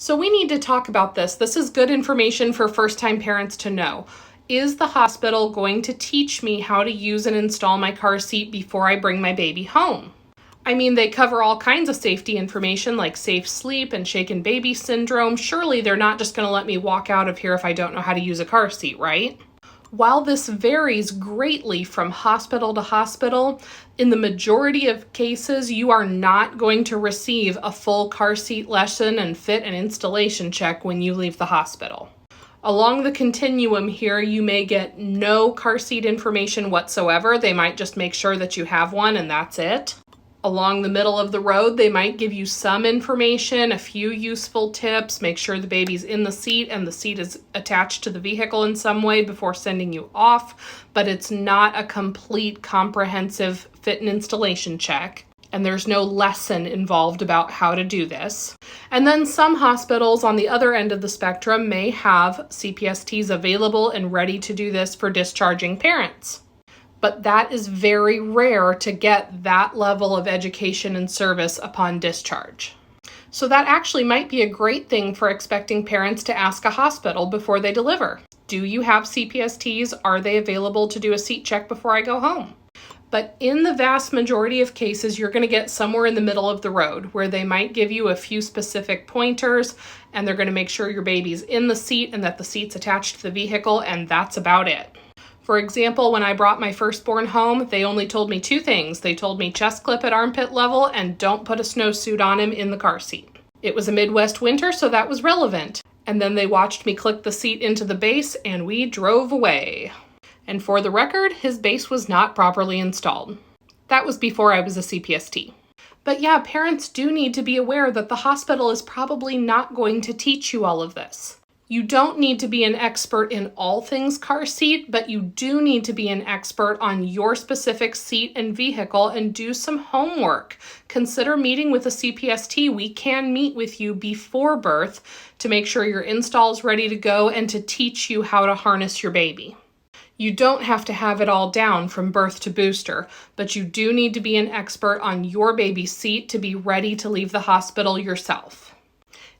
So we need to talk about this. This is good information for first-time parents to know. Is the hospital going to teach me how to use and install my car seat before I bring my baby home? I mean, they cover all kinds of safety information like safe sleep and shaken baby syndrome. Surely they're not just going to let me walk out of here if I don't know how to use a car seat, right? While this varies greatly from hospital to hospital, in the majority of cases, you are not going to receive a full car seat lesson and fit and installation check when you leave the hospital. Along the continuum here, you may get no car seat information whatsoever. They might just make sure that you have one and that's it. Along the middle of the road, they might give you some information, a few useful tips, make sure the baby's in the seat and the seat is attached to the vehicle in some way before sending you off, but it's not a complete, comprehensive fit and installation check, and there's no lesson involved about how to do this. And then some hospitals on the other end of the spectrum may have CPSTs available and ready to do this for discharging parents. But that is very rare to get that level of education and service upon discharge. So that actually might be a great thing for expecting parents to ask a hospital before they deliver. Do you have CPSTs? Are they available to do a seat check before I go home? But in the vast majority of cases, you're going to get somewhere in the middle of the road where they might give you a few specific pointers and they're going to make sure your baby's in the seat and that the seat's attached to the vehicle, and that's about it. For example, when I brought my firstborn home, they only told me two things. They told me chest clip at armpit level and don't put a snowsuit on him in the car seat. It was a Midwest winter, so that was relevant. And then they watched me click the seat into the base and we drove away. And for the record, his base was not properly installed. That was before I was a CPST. But yeah, parents do need to be aware that the hospital is probably not going to teach you all of this. You don't need to be an expert in all things car seat, but you do need to be an expert on your specific seat and vehicle and do some homework. Consider meeting with a CPST. We can meet with you before birth to make sure your install is ready to go and to teach you how to harness your baby. You don't have to have it all down from birth to booster, but you do need to be an expert on your baby's seat to be ready to leave the hospital yourself.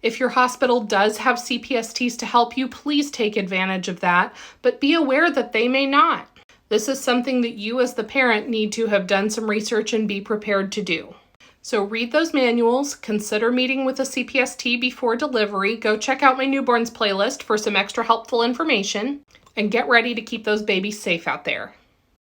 If your hospital does have CPSTs to help you, please take advantage of that, but be aware that they may not. This is something that you as the parent need to have done some research and be prepared to do. So read those manuals, consider meeting with a CPST before delivery, go check out my newborns playlist for some extra helpful information, and get ready to keep those babies safe out there.